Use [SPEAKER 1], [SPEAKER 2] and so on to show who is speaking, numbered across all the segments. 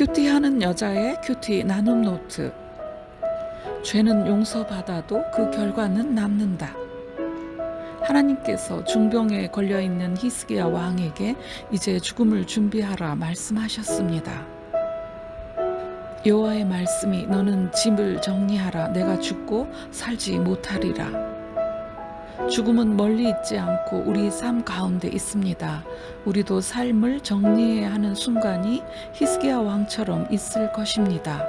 [SPEAKER 1] 큐티하는 여자의 큐티 나눔 노트. 죄는 용서받아도 그 결과는 남는다. 하나님께서 중병에 걸려있는 히스기야 왕에게 이제 죽음을 준비하라 말씀하셨습니다. 여호와의 말씀이 너는 짐을 정리하라. 내가 죽고 살지 못하리라. 죽음은 멀리 있지 않고 우리 삶 가운데 있습니다. 우리도 삶을 정리해야 하는 순간이 히스기야 왕처럼 있을 것입니다.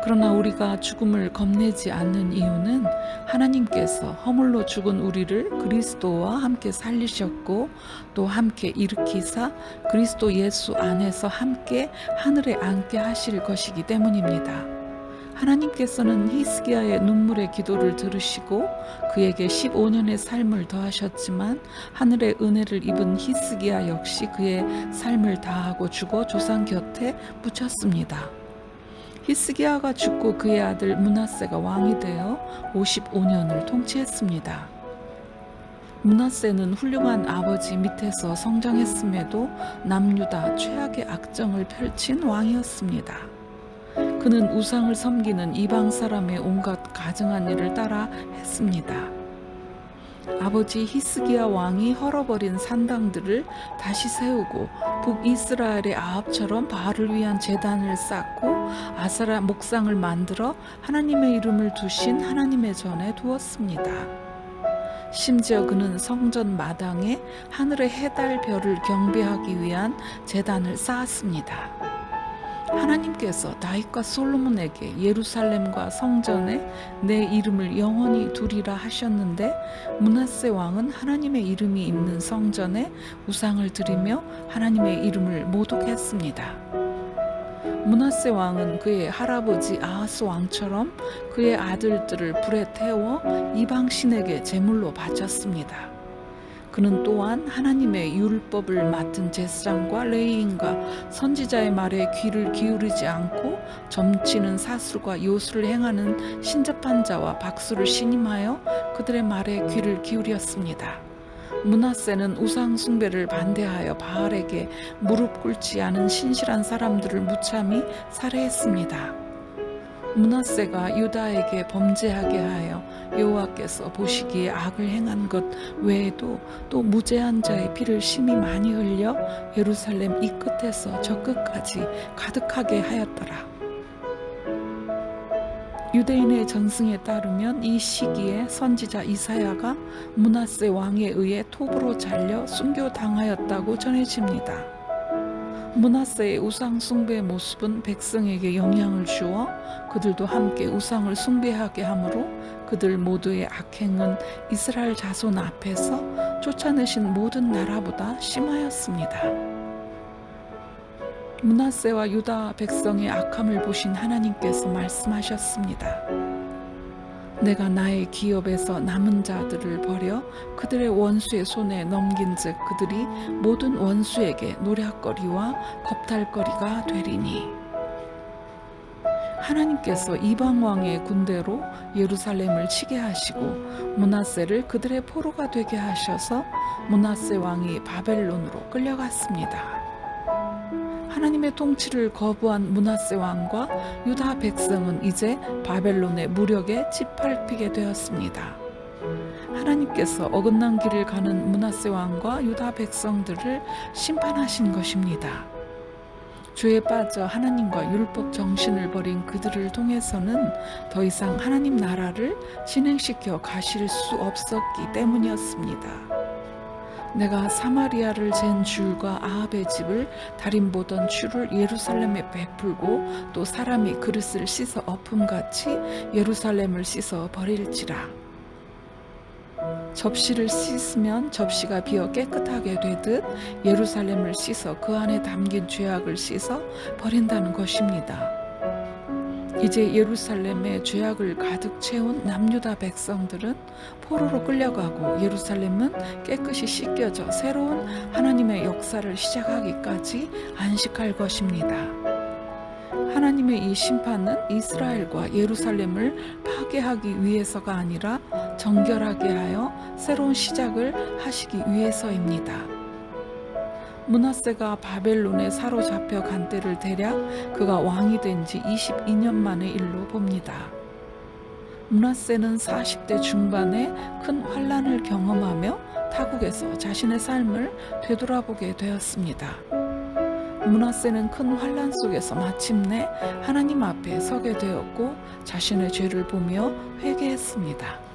[SPEAKER 1] 그러나 우리가 죽음을 겁내지 않는 이유는 하나님께서 허물로 죽은 우리를 그리스도와 함께 살리셨고 또 함께 일으키사 그리스도 예수 안에서 함께 하늘에 앉게 하실 것이기 때문입니다. 하나님께서는 히스기야의 눈물의 기도를 들으시고 그에게 15년의 삶을 더하셨지만 하늘의 은혜를 입은 히스기야 역시 그의 삶을 다하고 죽어 조상 곁에 묻혔습니다. 히스기야가 죽고 그의 아들 므낫세가 왕이 되어 55년을 통치했습니다. 므낫세는 훌륭한 아버지 밑에서 성장했음에도 남유다 최악의 악정을 펼친 왕이었습니다. 그는 우상을 섬기는 이방 사람의 온갖 가증한 일을 따라 했습니다. 아버지 히스기야 왕이 헐어버린 산당들을 다시 세우고 북이스라엘의 아합처럼 바알을 위한 제단을 쌓고 아세라 목상을 만들어 하나님의 이름을 두신 하나님의 전에 두었습니다. 심지어 그는 성전 마당에 하늘의 해달 별을 경배하기 위한 제단을 쌓았습니다. 하나님께서 다윗과 솔로몬에게 예루살렘과 성전에 내 이름을 영원히 두리라 하셨는데 므낫세 왕은 하나님의 이름이 있는 성전에 우상을 드리며 하나님의 이름을 모독했습니다. 므낫세 왕은 그의 할아버지 아하스 왕처럼 그의 아들들을 불에 태워 이방 신에게 제물로 바쳤습니다. 그는 또한 하나님의 율법을 맡은 제사장과 레위인과 선지자의 말에 귀를 기울이지 않고 점치는 사술과 요술을 행하는 신접한 자와 박수를 신임하여 그들의 말에 귀를 기울였습니다. 므낫세는 우상 숭배를 반대하여 바알에게 무릎 꿇지 않은 신실한 사람들을 무참히 살해했습니다. 므낫세가 유다에게 범죄하게 하여 여호와께서 보시기에 악을 행한 것 외에도 또 무죄한 자의 피를 심히 많이 흘려 예루살렘 이 끝에서 저 끝까지 가득하게 하였더라. 유대인의 전승에 따르면 이 시기에 선지자 이사야가 므낫세 왕에 의해 톱으로 잘려 순교당하였다고 전해집니다. 므낫세의 우상 숭배의 모습은 백성에게 영향을 주어 그들도 함께 우상을 숭배하게 하므로 그들 모두의 악행은 이스라엘 자손 앞에서 쫓아내신 모든 나라보다 심하였습니다. 므낫세와 유다 백성의 악함을 보신 하나님께서 말씀하셨습니다. 내가 나의 기업에서 남은 자들을 버려 그들의 원수의 손에 넘긴즉 그들이 모든 원수에게 노략거리와 겁탈거리가 되리니. 하나님께서 이방 왕의 군대로 예루살렘을 치게 하시고 므낫세를 그들의 포로가 되게 하셔서 므낫세 왕이 바벨론으로 끌려갔습니다. 하나님의 통치를 거부한 므낫세 왕과 유다 백성은 이제 바벨론의 무력에 짓밟히게 되었습니다. 하나님께서 어긋난 길을 가는 므낫세 왕과 유다 백성들을 심판하신 것입니다. 죄에 빠져 하나님과 율법 정신을 버린 그들을 통해서는 더 이상 하나님 나라를 진행시켜 가실 수 없었기 때문이었습니다. 내가 사마리아를 잰 줄과 아합의 집을 달인 보던 추를 예루살렘에 베풀고 또 사람이 그릇을 씻어 엎음같이 예루살렘을 씻어 버릴지라. 접시를 씻으면 접시가 비어 깨끗하게 되듯 예루살렘을 씻어 그 안에 담긴 죄악을 씻어 버린다는 것입니다. 이제 예루살렘에 죄악을 가득 채운 남유다 백성들은 포로로 끌려가고 예루살렘은 깨끗이 씻겨져 새로운 하나님의 역사를 시작하기까지 안식할 것입니다. 하나님의 이 심판은 이스라엘과 예루살렘을 파괴하기 위해서가 아니라 정결하게 하여 새로운 시작을 하시기 위해서입니다. 므낫세가 바벨론에 사로잡혀 간 때를 대략 그가 왕이 된 지 22년 만의 일로 봅니다. 므낫세는 40대 중반에 큰 환난을 경험하며 타국에서 자신의 삶을 되돌아보게 되었습니다. 므낫세는 큰 환난 속에서 마침내 하나님 앞에 서게 되었고 자신의 죄를 보며 회개했습니다.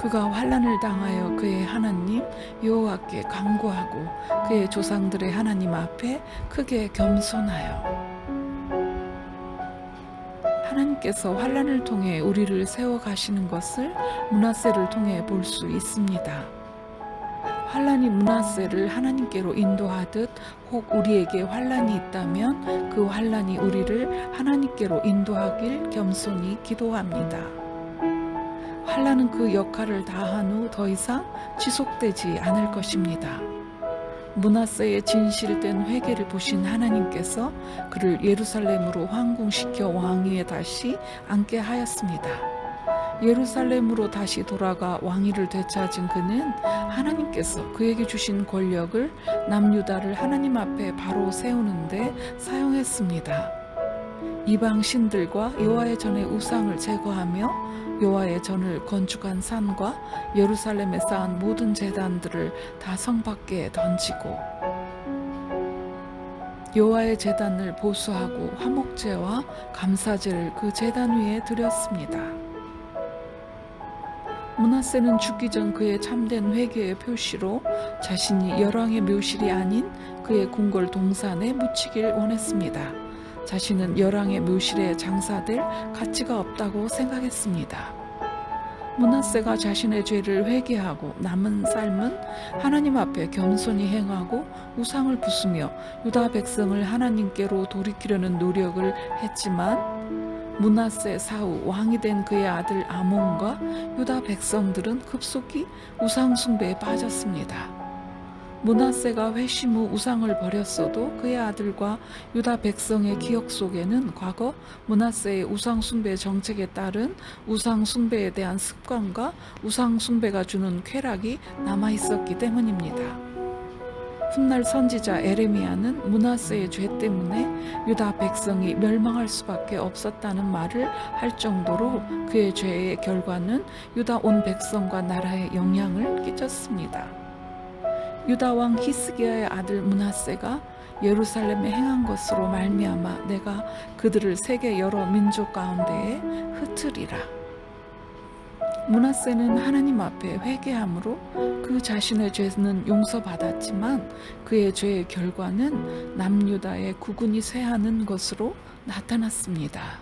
[SPEAKER 1] 그가 환난을 당하여 그의 하나님 여호와께 간구하고 그의 조상들의 하나님 앞에 크게 겸손하여 하나님께서 환난을 통해 우리를 세워 가시는 것을 므낫세를 통해 볼 수 있습니다. 환난이 므낫세를 하나님께로 인도하듯 혹 우리에게 환난이 있다면 그 환난이 우리를 하나님께로 인도하길 겸손히 기도합니다. 환난은 그 역할을 다한 후 더 이상 지속되지 않을 것입니다. 므낫세의 진실된 회개를 보신 하나님께서 그를 예루살렘으로 황궁시켜 왕위에 다시 앉게 하였습니다. 예루살렘으로 다시 돌아가 왕위를 되찾은 그는 하나님께서 그에게 주신 권력을 남유다를 하나님 앞에 바로 세우는데 사용했습니다. 이방 신들과 여호와의 전의 우상을 제거하며 여호와의 전을 건축한 산과 예루살렘에 쌓은 모든 제단들을 다 성 밖에 던지고 여호와의 제단을 보수하고 화목제와 감사제를 그 제단 위에 드렸습니다. 므낫세는 죽기 전 그의 참된 회개의 표시로 자신이 열왕의 묘실이 아닌 그의 궁궐 동산에 묻히길 원했습니다. 자신은 열왕의 묘실에 장사될 가치가 없다고 생각했습니다. 므낫세가 자신의 죄를 회개하고 남은 삶은 하나님 앞에 겸손히 행하고 우상을 부수며 유다 백성을 하나님께로 돌이키려는 노력을 했지만 므낫세 사후 왕이 된 그의 아들 아몬과 유다 백성들은 급속히 우상 숭배에 빠졌습니다. 므낫세가 회심 후 우상을 버렸어도 그의 아들과 유다 백성의 기억 속에는 과거 므낫세의 우상 숭배 정책에 따른 우상 숭배에 대한 습관과 우상 숭배가 주는 쾌락이 남아 있었기 때문입니다. 훗날 선지자 에레미야는 므낫세의 죄 때문에 유다 백성이 멸망할 수밖에 없었다는 말을 할 정도로 그의 죄의 결과는 유다 온 백성과 나라에 영향을 끼쳤습니다. 유다 왕 히스기야의 아들 므낫세가 예루살렘에 행한 것으로 말미암아 내가 그들을 세계 여러 민족 가운데에 흩으리라. 므낫세는 하나님 앞에 회개함으로 그 자신의 죄는 용서받았지만 그의 죄의 결과는 남유다의 국군이 쇠하는 것으로 나타났습니다.